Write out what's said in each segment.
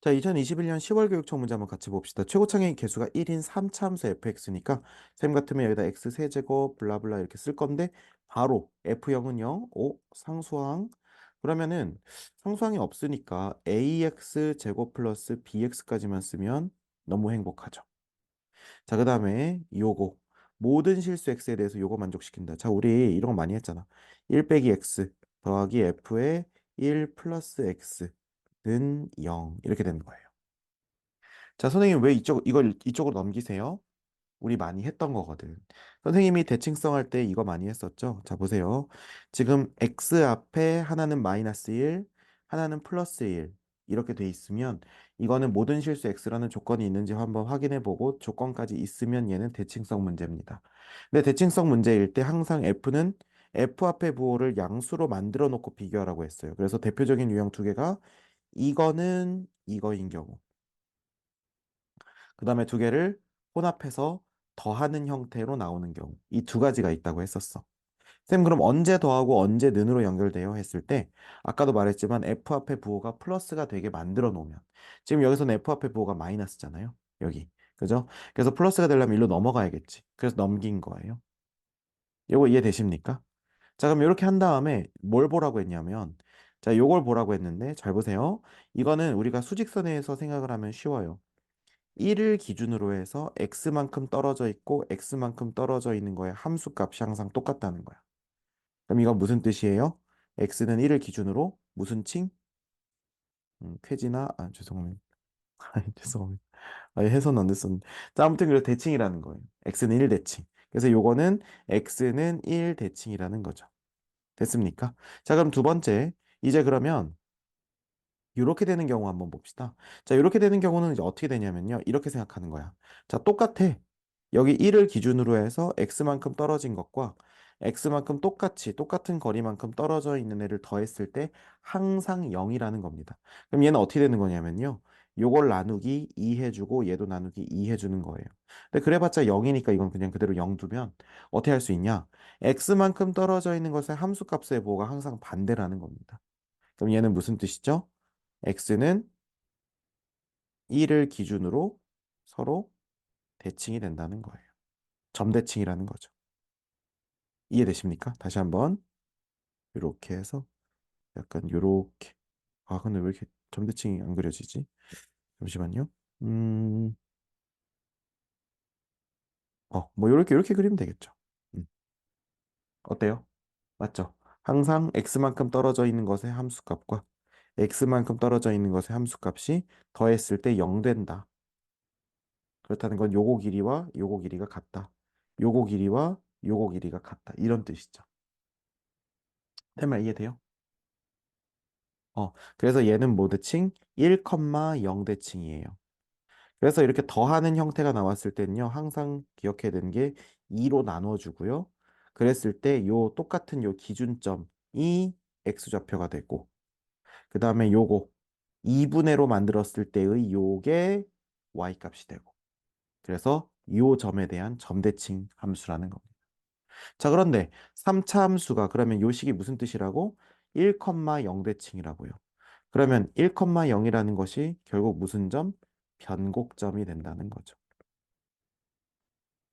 자, 2021년 10월 교육청 문제 한번 같이 봅시다. 최고 창의 개수가 1인 3차함수 fx니까 쌤 같으면 여기다 x 세제곱 블라블라 이렇게 쓸 건데 바로 f0은 0, 5 상수항. 그러면은 상수항이 없으니까 ax 제곱 플러스 bx까지만 쓰면 너무 행복하죠. 자, 그 다음에 요거 모든 실수 x에 대해서 요거 만족시킨다. 자, 우리 이런 거 많이 했잖아. 1 빼기 x 더하기 f의 1 플러스 x는 0 이렇게 되는 거예요. 자, 선생님 왜 이걸 이쪽으로 넘기세요? 우리 많이 했던 거거든. 선생님이 대칭성 할 때 이거 많이 했었죠? 자, 보세요. 지금 x 앞에 하나는 마이너스 1, 하나는 플러스 1 이렇게 돼 있으면 이거는 모든 실수 x라는 조건이 있는지 한번 확인해 보고 조건까지 있으면 얘는 대칭성 문제입니다. 근데 대칭성 문제일 때 항상 f는 f 앞에 부호를 양수로 만들어 놓고 비교하라고 했어요. 그래서 대표적인 유형 두 개가 이거는 이거인 경우 그 다음에 두 개를 혼합해서 더하는 형태로 나오는 경우 이 두 가지가 있다고 했었어. 쌤 그럼 언제 더하고 언제 는으로 연결돼요? 했을 때 아까도 말했지만 f 앞에 부호가 플러스가 되게 만들어 놓으면 지금 여기서는 f 앞에 부호가 마이너스잖아요. 여기. 그죠? 그래서 플러스가 되려면 일로 넘어가야겠지. 그래서 넘긴 거예요. 이거 이해되십니까? 자, 그럼 이렇게 한 다음에 뭘 보라고 했냐면 자, 요걸 보라고 했는데 잘 보세요. 이거는 우리가 수직선에서 생각을 하면 쉬워요. 1을 기준으로 해서 x만큼 떨어져 있고 x만큼 떨어져 있는 거에 함수값이 항상 똑같다는 거야. 그럼 이건 무슨 뜻이에요? x는 1을 기준으로 무슨 칭? 쾌지나 죄송합니다. 죄송합니다. 해선 안 됐었는데. 자, 아무튼 그래서 대칭이라는 거예요. x는 1 대칭. 그래서 요거는 x는 1 대칭이라는 거죠. 됐습니까? 자, 그럼 두 번째. 이제 그러면 이렇게 되는 경우 한번 봅시다. 자, 이렇게 되는 경우는 이제 어떻게 되냐면요. 이렇게 생각하는 거야. 자, 똑같아. 여기 1을 기준으로 해서 x만큼 떨어진 것과 x만큼 똑같은 거리만큼 떨어져 있는 애를 더했을 때 항상 0이라는 겁니다. 그럼 얘는 어떻게 되는 거냐면요. 요걸 나누기 2 해주고 얘도 나누기 2 해주는 거예요. 근데 그래봤자 0이니까 이건 그냥 그대로 0 두면 어떻게 할 수 있냐? x만큼 떨어져 있는 것의 함수값의 보호가 항상 반대라는 겁니다. 그럼 얘는 무슨 뜻이죠? x는 1을 기준으로 서로 대칭이 된다는 거예요. 점대칭이라는 거죠. 이해되십니까? 다시 한번 이렇게 해서 약간 요렇게 근데 왜 이렇게 점대칭이 안 그려지지? 잠시만요. 음, 뭐 이렇게 그리면 되겠죠. 음, 어때요? 맞죠? 항상 x만큼 떨어져 있는 것의 함수값과 x만큼 떨어져 있는 것의 함수값이 더했을 때 0 된다. 그렇다는 건 요거 길이와 요거 길이가 같다. 요거 길이와 요거 길이가 같다. 이런 뜻이죠. 내 말 이해돼요? 그래서 얘는 뭐 대칭? 1,0 대칭이에요. 그래서 이렇게 더하는 형태가 나왔을 때는요, 항상 기억해야 되는 게 2로 나눠주고요. 그랬을 때 요 똑같은 요 기준점이 x좌표가 되고, 그 다음에 요거 2분의로 만들었을 때의 요게 y값이 되고, 그래서 요 점에 대한 점대칭 함수라는 겁니다. 자, 그런데 3차 함수가 그러면 요 식이 무슨 뜻이라고? 1,0 대칭이라고요. 그러면 1,0이라는 것이 결국 무슨 점? 변곡점이 된다는 거죠.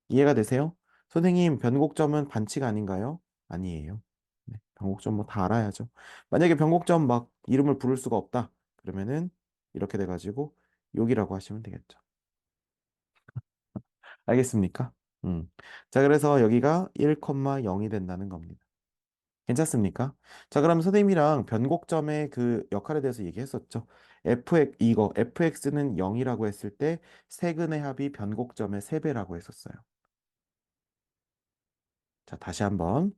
이해가 되세요? 선생님, 변곡점은 반칙 아닌가요? 아니에요. 네, 변곡점 뭐 다 알아야죠. 만약에 변곡점 막 이름을 부를 수가 없다. 그러면은 이렇게 돼가지고 여기라고 하시면 되겠죠. 알겠습니까? 음. 자, 그래서 여기가 1,0이 된다는 겁니다. 괜찮습니까? 자, 그럼 선생님이랑 변곡점의 그 역할에 대해서 얘기했었죠. fx는 0이라고 했을 때 세근의 합이 변곡점의 3배라고 했었어요. 자, 다시 한번.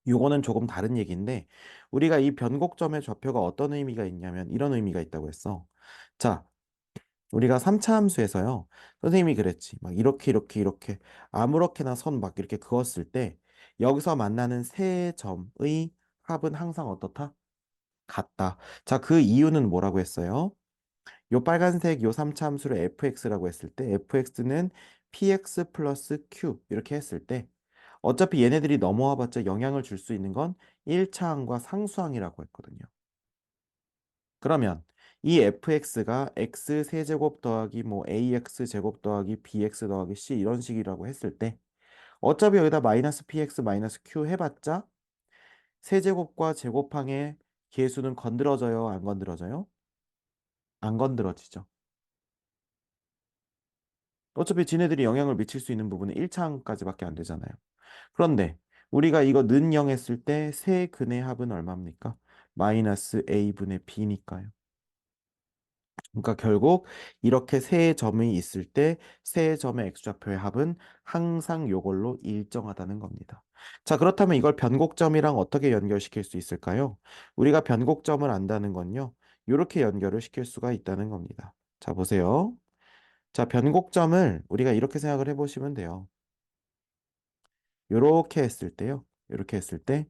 요거는 조금 다른 얘기인데 우리가 이 변곡점의 좌표가 어떤 의미가 있냐면 이런 의미가 있다고 했어. 자, 우리가 3차 함수에서요. 선생님이 그랬지. 막 이렇게 아무렇게나 선 막 이렇게 그었을 때 여기서 만나는 세 점의 합은 항상 어떻다? 같다. 자, 그 이유는 뭐라고 했어요? 요 빨간색 요 3차 함수를 fx라고 했을 때 fx는 px 플러스 q 이렇게 했을 때 어차피 얘네들이 넘어와 봤자 영향을 줄 수 있는 건 1차항과 상수항이라고 했거든요. 그러면 이 fx가 x 세제곱 더하기 뭐 ax 제곱 더하기 bx 더하기 c 이런 식이라고 했을 때 어차피 여기다 마이너스 px 마이너스 q 해봤자 세제곱과 제곱항의 계수는 건드려져요, 안 건드려져요? 안 건드려지죠. 어차피 지네들이 영향을 미칠 수 있는 부분은 1차항까지밖에 안 되잖아요. 그런데 우리가 이거 는 0 했을 때 세 근의 합은 얼마입니까? 마이너스 a분의 b니까요. 그러니까 결국 이렇게 세 점이 있을 때 세 점의 x좌표의 합은 항상 요걸로 일정하다는 겁니다. 자, 그렇다면 이걸 변곡점이랑 어떻게 연결시킬 수 있을까요? 우리가 변곡점을 안다는 건요. 이렇게 연결을 시킬 수가 있다는 겁니다. 자, 보세요. 자, 변곡점을 우리가 이렇게 생각을 해보시면 돼요. 이렇게 했을 때요. 이렇게 했을 때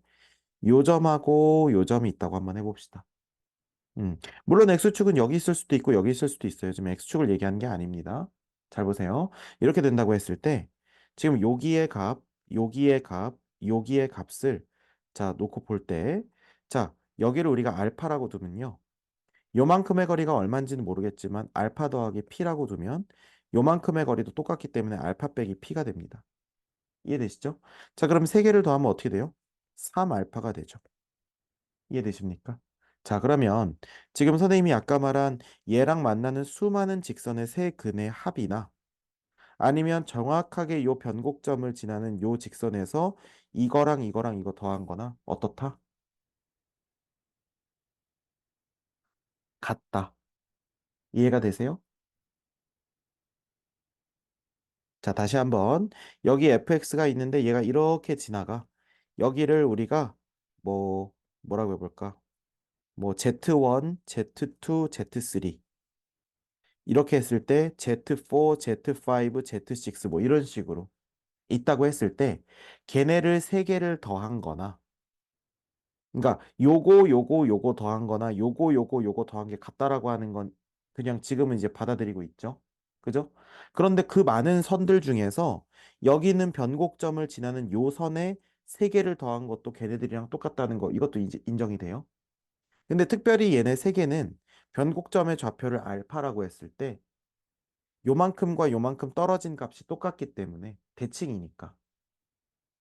요 점하고 요 점이 있다고 한번 해봅시다. 물론 X축은 여기 있을 수도 있고 여기 있을 수도 있어요. 지금 X축을 얘기하는 게 아닙니다. 잘 보세요. 이렇게 된다고 했을 때 지금 여기의 값, 여기의 값, 여기의 값을 자 놓고 볼 때 자 여기를 우리가 알파라고 두면요. 요만큼의 거리가 얼마인지는 모르겠지만 알파 더하기 P라고 두면 요만큼의 거리도 똑같기 때문에 알파 빼기 P가 됩니다. 이해되시죠? 자 그럼 세 개를 더하면 어떻게 돼요? 3알파가 되죠. 이해되십니까? 자, 그러면 지금 선생님이 아까 말한 얘랑 만나는 수많은 직선의 세 근의 합이나 아니면 정확하게 요 변곡점을 지나는 요 직선에서 이거랑 이거랑 이거 더한 거나 어떻다? 같다. 이해가 되세요? 자, 다시 한번 여기 fx가 있는데 얘가 이렇게 지나가. 여기를 우리가 뭐 뭐라고 해볼까? 뭐 Z1, Z2, Z3 이렇게 했을 때 Z4, Z5, Z6 뭐 이런 식으로 있다고 했을 때 걔네를 세 개를 더한 거나 그러니까 요거 더한 거나 요거 더한 게 같다라고 하는 건 그냥 지금은 이제 받아들이고 있죠. 그죠? 그런데 그 많은 선들 중에서 여기 있는 변곡점을 지나는 요 선에 세 개를 더한 것도 걔네들이랑 똑같다는 거 이것도 이제 인정이 돼요. 근데 특별히 얘네 세 개는 변곡점의 좌표를 알파라고 했을 때 요만큼과 요만큼 떨어진 값이 똑같기 때문에 대칭이니까.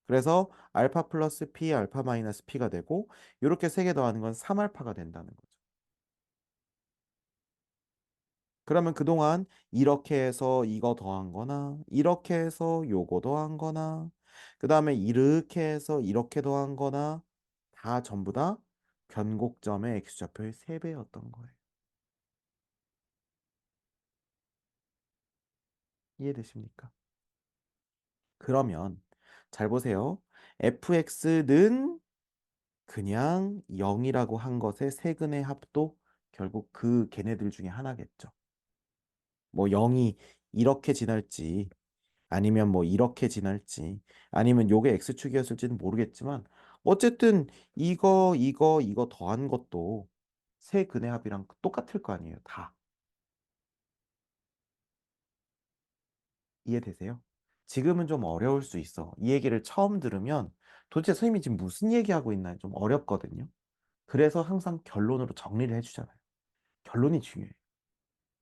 그래서 알파 플러스 P, 알파 마이너스 P가 되고 이렇게 세 개 더하는 건 3알파가 된다는 거죠. 그러면 그동안 이렇게 해서 이거 더한 거나 이렇게 해서 요거 더한 거나 그 다음에 이렇게 해서 이렇게 더한 거나 다 전부 다 변곡점의 x좌표의 3배였던 거예요. 이해되십니까? 그러면 잘 보세요. fx는 그냥 0이라고 한 것의 세근의 합도 결국 그 걔네들 중에 하나겠죠. 뭐 0이 이렇게 지날지 아니면 뭐 이렇게 지날지 아니면 요게 x축이었을지는 모르겠지만 어쨌든 이거 더한 것도 세근의 합이랑 똑같을 거 아니에요. 다. 이해되세요? 지금은 좀 어려울 수 있어. 이 얘기를 처음 들으면 도대체 선생님이 지금 무슨 얘기하고 있나 좀 어렵거든요. 그래서 항상 결론으로 정리를 해주잖아요. 결론이 중요해요.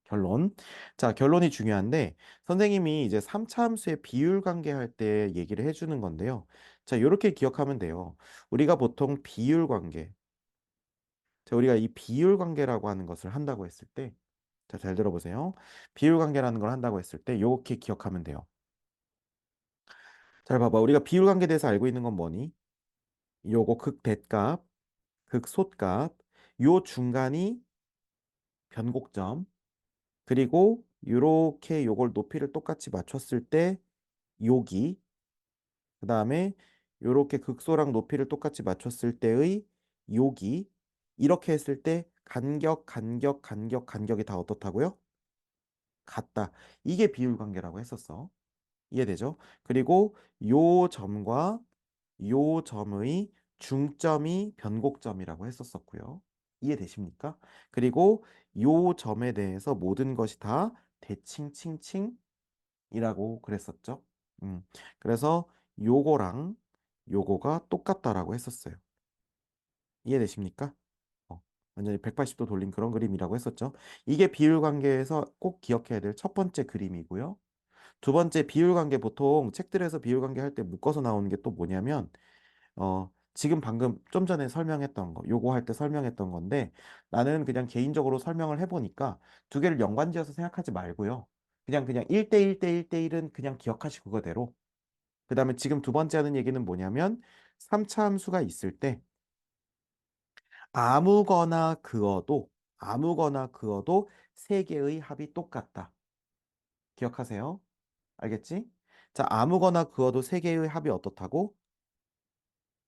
결론. 자, 결론이 중요한데 선생님이 이제 3차 함수의 비율 관계할 때 얘기를 해주는 건데요. 자, 이렇게 기억하면 돼요. 우리가 보통 비율 관계. 자, 우리가 이 비율 관계라고 하는 것을 한다고 했을 때 자, 잘 들어보세요. 비율 관계라는 걸 한다고 했을 때 이렇게 기억하면 돼요. 잘 봐봐. 우리가 비율 관계에 대해서 알고 있는 건 뭐니? 요거 극대값, 극소값, 요 중간이 변곡점, 그리고 요렇게 요걸 높이를 똑같이 맞췄을 때 요기, 그 다음에 요렇게 극소랑 높이를 똑같이 맞췄을 때의 요기, 이렇게 했을 때 간격이 다 어떻다고요? 같다. 이게 비율 관계라고 했었어. 이해되죠? 그리고 요 점과 요 점의 중점이 변곡점이라고 했었었고요. 이해되십니까? 그리고 요 점에 대해서 모든 것이 다 대칭칭칭이라고 그랬었죠. 음. 그래서 요거랑 요거가 똑같다라고 했었어요. 이해되십니까? 어. 완전히 180도 돌린 그런 그림이라고 했었죠. 이게 비율 관계에서 꼭 기억해야 될 첫 번째 그림이고요. 두 번째 비율 관계 보통 책들에서 비율 관계 할 때 묶어서 나오는 게 또 뭐냐면 지금 방금 좀 전에 설명했던 거, 요거 할 때 설명했던 건데 나는 그냥 개인적으로 설명을 해보니까 두 개를 연관지어서 생각하지 말고요. 그냥 1대1 대 1대1은 그냥 기억하시고 그대로. 그 다음에 지금 두 번째 하는 얘기는 뭐냐면 3차 함수가 있을 때 아무거나 그어도 세 개의 합이 똑같다. 기억하세요? 알겠지? 자, 아무거나 그어도 세 개의 합이 어떻다고?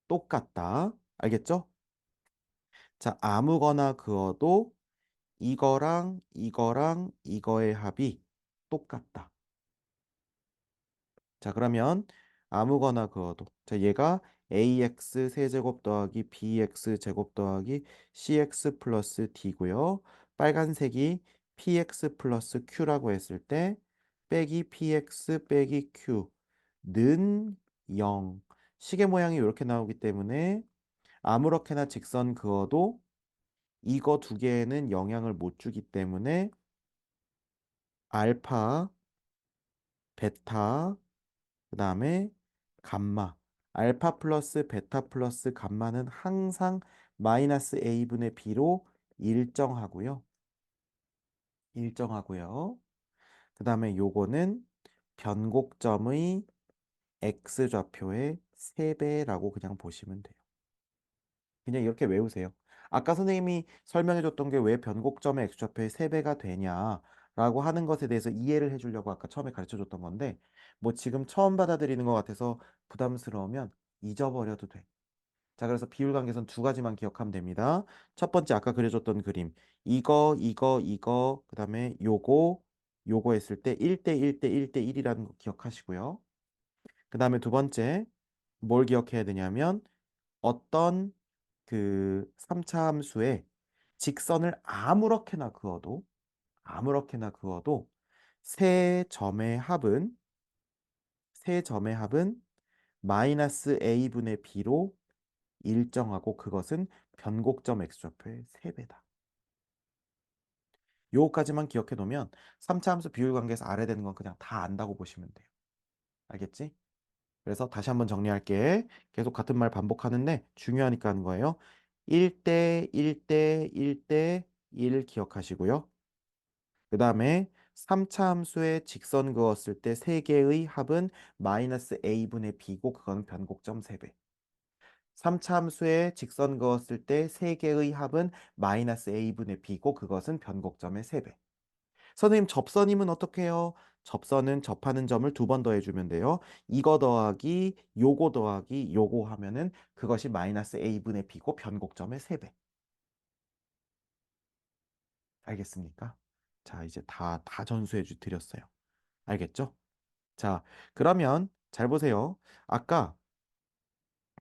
똑같다. 알겠죠? 자, 아무거나 그어도 이거랑 이거의 합이 똑같다. 자, 그러면 아무거나 그어도. 자, 얘가 ax 세제곱 더하기 bx 제곱 더하기 cx 플러스 d고요. 빨간색이 px 플러스 q라고 했을 때 빼기 px 빼기 q는 0. 시계 모양이 이렇게 나오기 때문에 아무렇게나 직선 그어도 이거 두 개에는 영향을 못 주기 때문에 알파, 베타, 그 다음에 감마. 알파 플러스 베타 플러스 감마는 항상 마이너스 a분의 b로 일정하고요. 일정하고요. 그 다음에 요거는 변곡점의 x좌표의 3배라고 그냥 보시면 돼요. 그냥 이렇게 외우세요. 아까 선생님이 설명해 줬던 게 왜 변곡점의 x좌표의 3배가 되냐라고 하는 것에 대해서 이해를 해주려고 아까 처음에 가르쳐 줬던 건데 뭐 지금 처음 받아들이는 것 같아서 부담스러우면 잊어버려도 돼. 자, 그래서 비율관계선 두 가지만 기억하면 됩니다. 첫 번째 아까 그려줬던 그림 이거 그 다음에 요거 했을 때 1대1 대 1대 1이라는 거 기억하시고요. 그 다음에 두 번째 뭘 기억해야 되냐면 어떤 그 3차 함수에 직선을 아무렇게나 그어도 세 점의 합은 세 점의 합은 마이너스 a분의 b로 일정하고 그것은 변곡점 x좌표의 3배다. 요거까지만 기억해 놓으면 3차 함수 비율 관계에서 알아야 되는 건 그냥 다 안다고 보시면 돼요. 알겠지? 그래서 다시 한번 정리할게. 계속 같은 말 반복하는데 중요하니까 하는 거예요. 1대 1대 1대 1 기억하시고요. 그 다음에 3차 함수에 직선 그었을 때 3개의 합은 마이너스 a분의 b고 그건 변곡점 3배. 3차 함수에 직선 그었을 때 3개의 합은 마이너스 a분의 b고 그것은 변곡점의 3배. 선생님 접선이면 어떻게 해요? 접선은 접하는 점을 두 번 더해주면 돼요. 이거 더하기 요거 하면은 그것이 마이너스 a분의 b고 변곡점의 3배. 알겠습니까? 자, 이제 다 전수해 드렸어요. 알겠죠? 자, 그러면 잘 보세요. 아까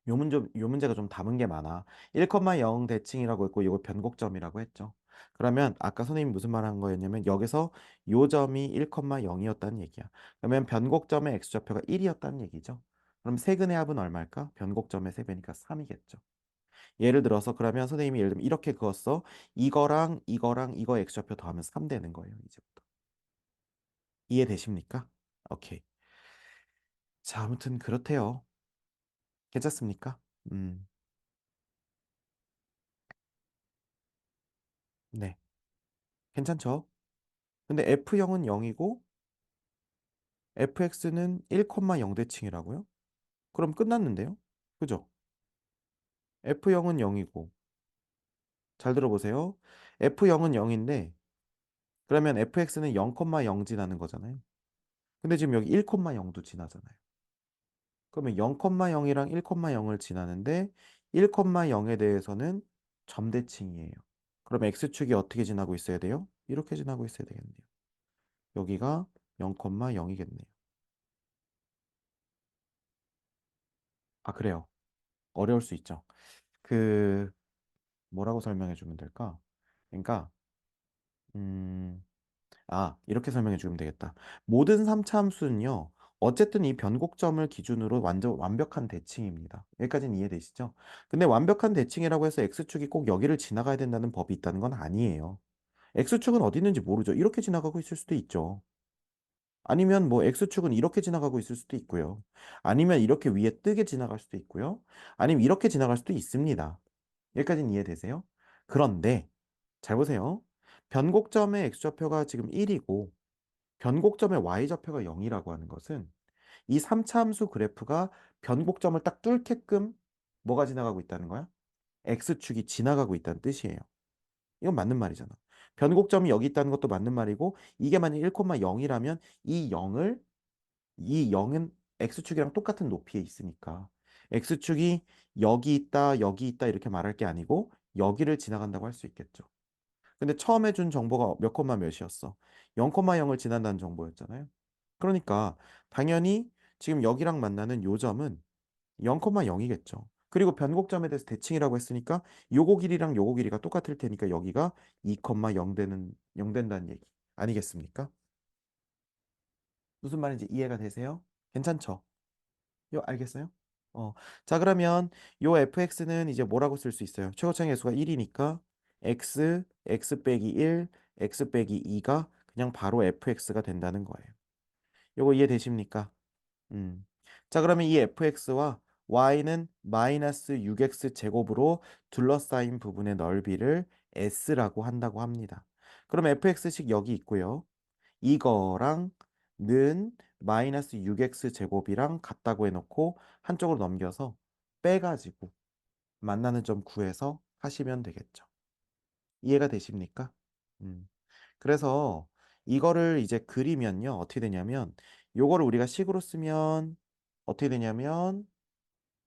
요 문제가 좀 담은 게 많아. 1,0 대칭이라고 했고 이거 변곡점이라고 했죠. 그러면 아까 선생님이 무슨 말 한 거였냐면 여기서 요 점이 1,0이었다는 얘기야. 그러면 변곡점의 x좌표가 1이었다는 얘기죠. 그럼 세근의 합은 얼마일까? 변곡점의 3배니까 3이겠죠. 예를 들어서 그러면 선생님이 예를 들면 이렇게 그었어. 이거랑 이거 x좌표 더하면 3 되는 거예요. 이제부터. 이해되십니까? 오케이. 자, 아무튼 그렇대요. 괜찮습니까? 음, 네. 괜찮죠? 근데 F형은 0이고 fx는 1,0 대칭이라고요? 그럼 끝났는데요? 그죠? F형은 0이고 잘 들어보세요. F형은 0인데 그러면 fx는 0,0 지나는 거잖아요. 근데 지금 여기 1,0도 지나잖아요. 그러면 0,0이랑 1,0을 지나는데 1,0에 대해서는 점대칭이에요. 그럼 x축이 어떻게 지나고 있어야 돼요? 이렇게 지나고 있어야 되겠네요. 여기가 0,0이겠네요. 아, 그래요. 어려울 수 있죠. 그 뭐라고 설명해 주면 될까? 그러니까 이렇게 설명해 주면 되겠다. 모든 3차 함수는요. 어쨌든 이 변곡점을 기준으로 완전 완벽한 대칭입니다. 여기까지는 이해되시죠? 근데 완벽한 대칭이라고 해서 X축이 꼭 여기를 지나가야 된다는 법이 있다는 건 아니에요. X축은 어디 있는지 모르죠. 이렇게 지나가고 있을 수도 있죠. 아니면 뭐 X축은 이렇게 지나가고 있을 수도 있고요. 아니면 이렇게 위에 뜨게 지나갈 수도 있고요. 아니면 이렇게 지나갈 수도 있습니다. 여기까지는 이해되세요? 그런데 잘 보세요. 변곡점의 X좌표가 지금 1이고 변곡점의 Y좌표가 0이라고 하는 것은 이 3차 함수 그래프가 변곡점을 딱 뚫게끔 뭐가 지나가고 있다는 거야? X축이 지나가고 있다는 뜻이에요. 이건 맞는 말이잖아. 변곡점이 여기 있다는 것도 맞는 말이고 이게 만약 1,0이라면 이 0을 이 0은 X축이랑 똑같은 높이에 있으니까 X축이 여기 있다 이렇게 말할 게 아니고 여기를 지나간다고 할 수 있겠죠. 근데 처음에 준 정보가 몇 콤마 몇이었어? 0,0을 지난다는 정보였잖아요. 그러니까 당연히 지금 여기랑 만나는 요 점은 0,0이겠죠. 그리고 변곡점에 대해서 대칭이라고 했으니까 요거 길이랑 요거 길이가 똑같을 테니까 여기가 2,0 되는 0 된다는 얘기 아니겠습니까? 무슨 말인지 이해가 되세요? 괜찮죠? 요 알겠어요? 어. 자, 그러면 요 fx는 이제 뭐라고 쓸 수 있어요? 최고차의 수가 1이니까 x 빼기 1, x 빼기 2가 그냥 바로 fx가 된다는 거예요. 요거 이해되십니까? 음. 자, 그러면 이 fx와 y는 마이너스 6x 제곱으로 둘러싸인 부분의 넓이를 s라고 한다고 합니다. 그럼 fx식 여기 있고요. 이거랑 는 마이너스 6x 제곱이랑 같다고 해놓고 한쪽으로 넘겨서 빼가지고 만나는 점 구해서 하시면 되겠죠. 이해가 되십니까? 음. 그래서 이거를 이제 그리면요. 어떻게 되냐면 요거를 우리가 식으로 쓰면 어떻게 되냐면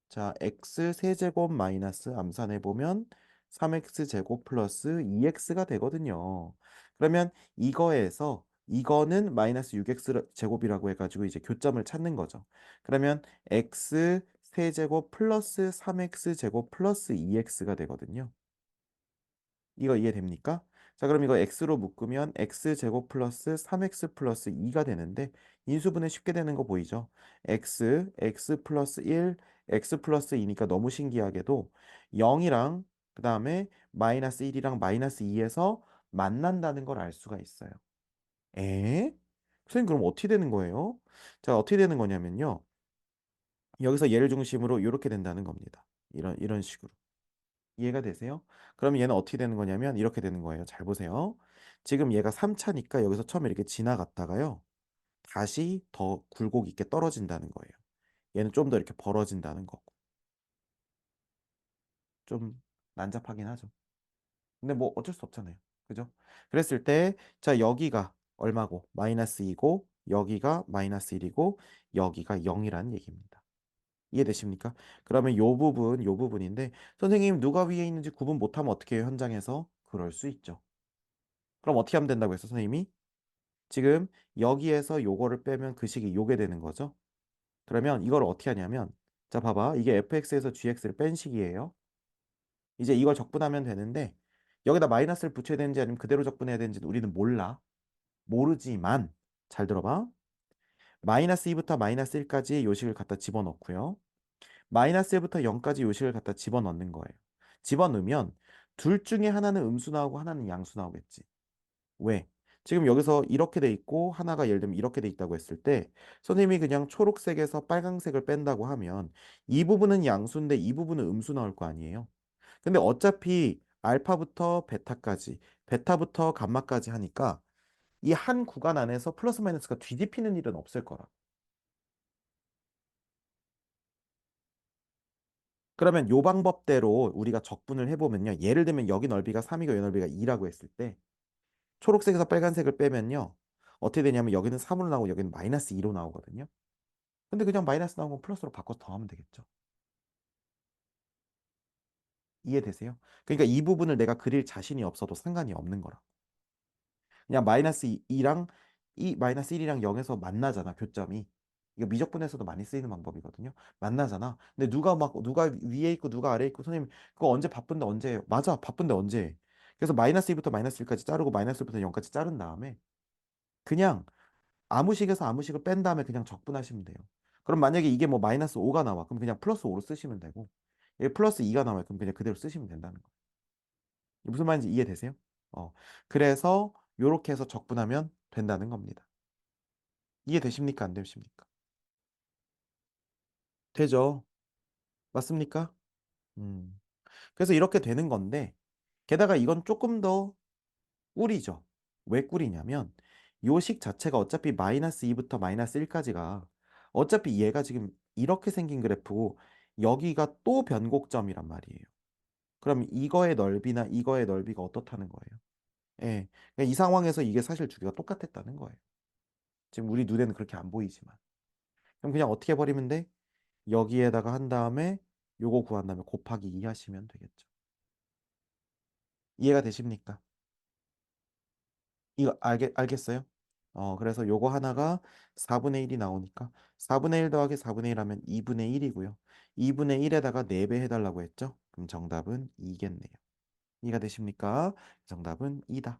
자, x 세제곱 마이너스 암산해 보면 3x 제곱 플러스 2x가 되거든요. 그러면 이거에서 이거는 마이너스 6x 제곱이라고 해가지고 이제 교점을 찾는 거죠. 그러면 x 세제곱 플러스 3x 제곱 플러스 2x가 되거든요. 이거 이해됩니까? 자, 그럼 이거 x로 묶으면 x제곱 플러스 3x 플러스 2가 되는데 인수분해 쉽게 되는 거 보이죠? x 플러스 1, x 플러스 2니까 너무 신기하게도 0이랑 그 다음에 마이너스 1이랑 마이너스 2에서 만난다는 걸 알 수가 있어요. 에? 선생님 그럼 어떻게 되는 거예요? 자, 어떻게 되는 거냐면요. 여기서 얘를 중심으로 이렇게 된다는 겁니다. 이런 식으로. 이해가 되세요? 그럼 얘는 어떻게 되는 거냐면 이렇게 되는 거예요. 잘 보세요. 지금 얘가 3차니까 여기서 처음에 이렇게 지나갔다가요. 다시 더 굴곡 있게 떨어진다는 거예요. 얘는 좀 더 이렇게 벌어진다는 거고. 좀 난잡하긴 하죠. 근데 뭐 어쩔 수 없잖아요. 그죠? 그랬을 때, 자, 여기가 얼마고? 마이너스 2고, 여기가 마이너스 1이고, 여기가 0이라는 얘기입니다. 이해되십니까? 그러면 요 부분인데, 선생님 누가 위에 있는지 구분 못하면 어떻게 해요, 현장에서? 그럴 수 있죠. 그럼 어떻게 하면 된다고 했어, 선생님이? 지금 여기에서 요거를 빼면 그 식이 요게 되는 거죠. 그러면 이걸 어떻게 하냐면, 자, 봐봐. 이게 fx에서 gx를 뺀 식이에요. 이제 이걸 적분하면 되는데, 여기다 마이너스를 붙여야 되는지 아니면 그대로 적분해야 되는지는 우리는 몰라. 모르지만, 잘 들어봐. 마이너스 2부터 마이너스 1까지 요식을 갖다 집어넣고요. 마이너스 1부터 0까지 요식을 갖다 집어넣는 거예요. 집어넣으면 둘 중에 하나는 음수 나오고 하나는 양수 나오겠지. 왜? 지금 여기서 이렇게 돼 있고 하나가 예를 들면 이렇게 돼 있다고 했을 때 선생님이 그냥 초록색에서 빨강색을 뺀다고 하면 이 부분은 양수인데 이 부분은 음수 나올 거 아니에요. 근데 어차피 알파부터 베타까지 베타부터 감마까지 하니까 이 한 구간 안에서 플러스 마이너스가 뒤집히는 일은 없을 거라. 그러면 요 방법대로 우리가 적분을 해보면요. 예를 들면 여기 넓이가 3이고 이 넓이가 2라고 했을 때 초록색에서 빨간색을 빼면요. 어떻게 되냐면 여기는 3으로 나오고 여기는 마이너스 2로 나오거든요. 근데 그냥 마이너스 나온 건 플러스로 바꿔서 더하면 되겠죠. 이해되세요? 그러니까 이 부분을 내가 그릴 자신이 없어도 상관이 없는 거라. 그냥 마이너스 2랑 이 마이너스 1이랑 0에서 만나잖아, 교점이. 이거 미적분에서도 많이 쓰이는 방법이거든요. 만나잖아. 근데 누가 위에 있고 누가 아래에 있고 선생님 그거 언제 바쁜데 언제 해요? 맞아, 바쁜데 언제 해? 그래서 마이너스 2부터 마이너스 1까지 자르고 마이너스 1부터 0까지 자른 다음에 그냥 아무식에서 아무식을 뺀 다음에 그냥 적분하시면 돼요. 그럼 만약에 이게 뭐 마이너스 5가 나와. 그럼 그냥 플러스 5로 쓰시면 되고, 얘 플러스 2가 나와요. 그럼 그냥 그대로 쓰시면 된다는 거예요. 무슨 말인지 이해되세요? 어. 그래서 요렇게 해서 적분하면 된다는 겁니다. 이해되십니까? 안 되십니까? 되죠? 맞습니까? 음. 그래서 이렇게 되는 건데, 게다가 이건 조금 더 꿀이죠. 왜 꿀이냐면, 요 식 자체가 어차피 마이너스 2부터 마이너스 1까지가 어차피 얘가 지금 이렇게 생긴 그래프고, 여기가 또 변곡점이란 말이에요. 그럼 이거의 넓이나 이거의 넓이가 어떻다는 거예요? 예. 그러니까 이 상황에서 이게 사실 두 개가 똑같았다는 거예요. 지금 우리 눈에는 그렇게 안 보이지만. 그럼 그냥 어떻게 해버리면 돼? 여기에다가 한 다음에 요거 구한 다음에 곱하기 2 하시면 되겠죠. 이해가 되십니까? 이거 알겠어요? 그래서 요거 하나가 4분의 1이 나오니까 4분의 1 더하기 4분의 1 하면 2분의 1이고요. 2분의 1에다가 4배 해달라고 했죠? 그럼 정답은 2겠네요. 이해가 되십니까? 정답은 2다.